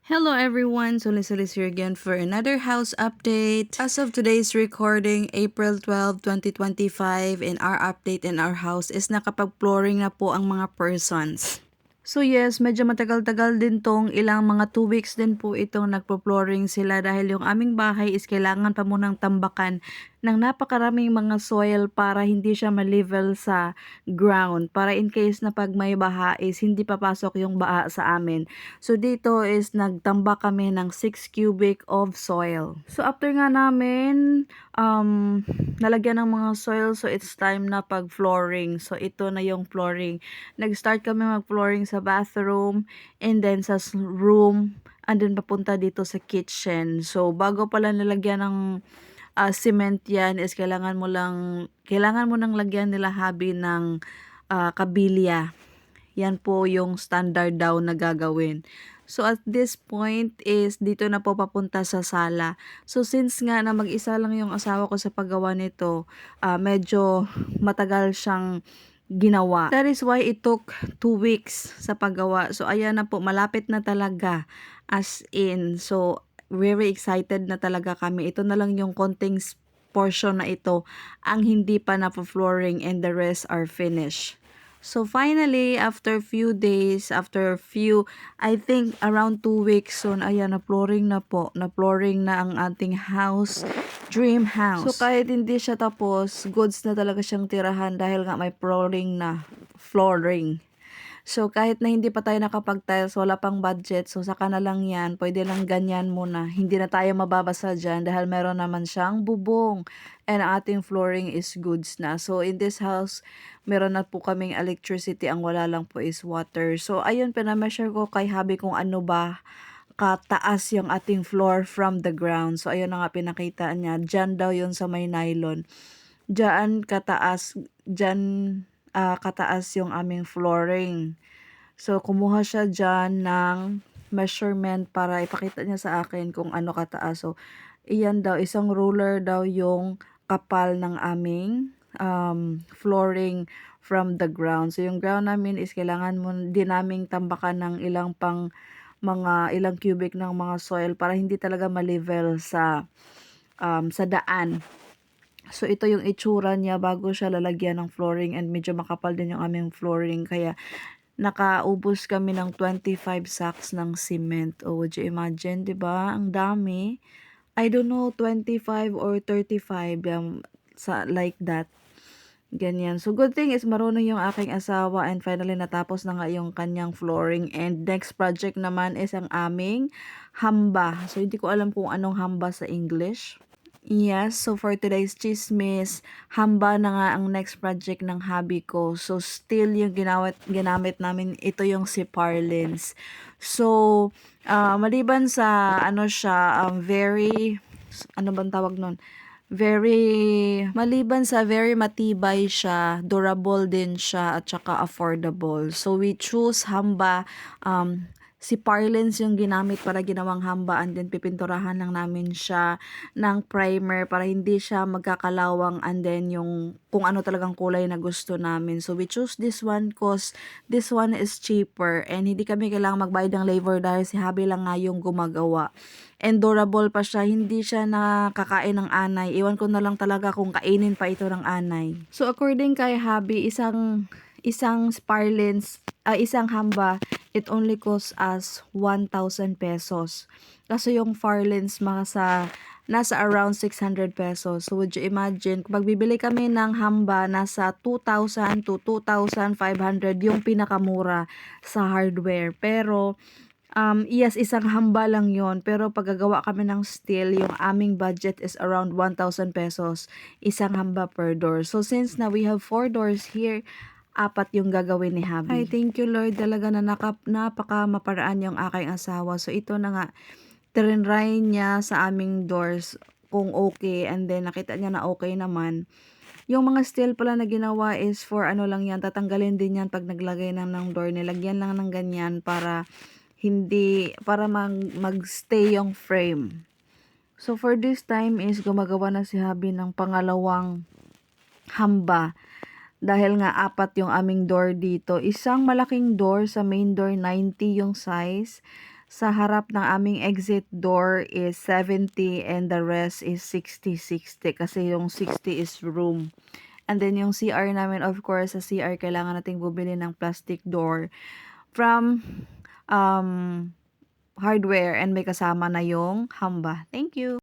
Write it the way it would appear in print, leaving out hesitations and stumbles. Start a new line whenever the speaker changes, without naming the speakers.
Hello everyone, Solis here again for another house update. As of today's recording, April 12, 2025, and our update in our house is nakapag-flooring na po ang mga persons. So yes, medyo matagal-tagal din tong ilang mga 2 weeks din po itong nagpo-flooring sila dahil yung aming bahay is kailangan pa munang tambakan ng napakaraming mga soil para hindi siya ma-level sa ground. Para in case na pag may baha is hindi papasok yung baha sa amin. So dito is nagtambak kami ng 6 cubic of soil. So after nga namin nalagyan ng mga soil, so it's time na pag flooring. So ito na yung flooring. Nag-start kami mag-flooring sa bathroom and then sa room and then papunta dito sa kitchen. So bago pala nilagyan ng cement yan is kailangan mo nang lagyan nila habi ng kabilya. Yan po yung standard daw na gagawin. So at this point is dito na po papunta sa sala. So since nga na mag-isa lang yung asawa ko sa paggawa nito, medyo matagal siyang ginawa. That is why it took 2 weeks sa paggawa. So ayan na po, malapit na talaga as in. So very excited na talaga kami. Ito na lang yung konting portion na ito ang hindi pa na-flooring and the rest are finished. So finally, after few days, I think around 2 weeks, so ayan, na-flooring na po. Na-flooring na ang ating house, dream house. So kahit hindi siya tapos, goods na talaga siyang tirahan dahil nga may flooring. So, kahit na hindi pa tayo nakapag-tiles, wala pang budget, so saka na lang yan, pwede lang ganyan muna. Hindi na tayo mababasa dyan dahil meron naman siyang bubong. And ang ating flooring is goods na. So, in this house, meron na po kaming electricity, ang wala lang po is water. So, ayun, pinameasure ko kay Habi kung ano ba kataas yung ating floor from the ground. So, ayun na nga pinakita niya. Diyan daw yun sa may nylon. Diyan kataas, kataas yung aming flooring. So, kumuha siya dyan ng measurement para ipakita niya sa akin kung ano kataas. So, iyan daw, isang ruler daw yung kapal ng aming flooring from the ground. So, yung ground namin is kailangan din naming tambakan ng ilang cubic ng mga soil para hindi talaga ma-level sa daan. So, ito yung itsura niya bago siya lalagyan ng flooring and medyo makapal din yung aming flooring. Kaya, nakaubos kami ng 25 sacks ng cement. Oh, would you imagine, di ba? Ang dami. I don't know, 25 or 35, like that. Ganyan. So, good thing is marunong yung aking asawa and finally natapos na nga yung kanyang flooring. And next project naman is ang aming hamba. So, hindi ko alam kung anong hamba sa English. Yes, so for today's chismis, hamba na nga ang next project ng hobby ko. So still yung ginamit namin, ito yung si Parlins. So, maliban sa ano siya, ano bang tawag nun? Maliban sa very matibay siya, durable din siya, at saka affordable. So we choose hamba, si Parlins yung ginamit para ginawang hamba and then pipinturahan lang namin siya ng primer para hindi siya magkakalawang and then yung kung ano talagang kulay na gusto namin. So we choose this one cause this one is cheaper and hindi kami kailangang magbayad ng labor dahil si Habi lang nga yung gumagawa. And durable pa siya, hindi siya nakakain ng anay. Iwan ko na lang talaga kung kainin pa ito ng anay. So according kay Habi, isang isang hamba, it only costs us 1,000 pesos. Kasi yung Farlens nasa around 600 pesos. So would you imagine, kung bibili kami ng hamba, nasa 2,000 to 2,500 yung pinakamura sa hardware. Pero, yes, isang hamba lang yon. Pero pag gagawa kami ng steel, yung aming budget is around 1,000 pesos. Isang hamba per door. So since na we have 4 doors here, 4 yung gagawin ni Habi. Ay, thank you Lord. Talaga na napaka maparaan yung aking asawa. So, ito na nga, tinry niya sa aming doors kung okay. And then, nakita niya na okay naman. Yung mga steel pala na ginawa is for ano lang yan. Tatanggalin din yan pag naglagay ng door. Nilagyan lang ng ganyan para magstay yung frame. So, for this time is gumagawa na si Habi ng pangalawang hamba. Dahil nga 4 yung aming door dito. Isang malaking door sa main door, 90 yung size. Sa harap ng aming exit door is 70 and the rest is 60-60 kasi yung 60 is room. And then yung CR namin, of course, sa CR kailangan nating bumili ng plastic door from hardware and may kasama na yung hamba. Thank you.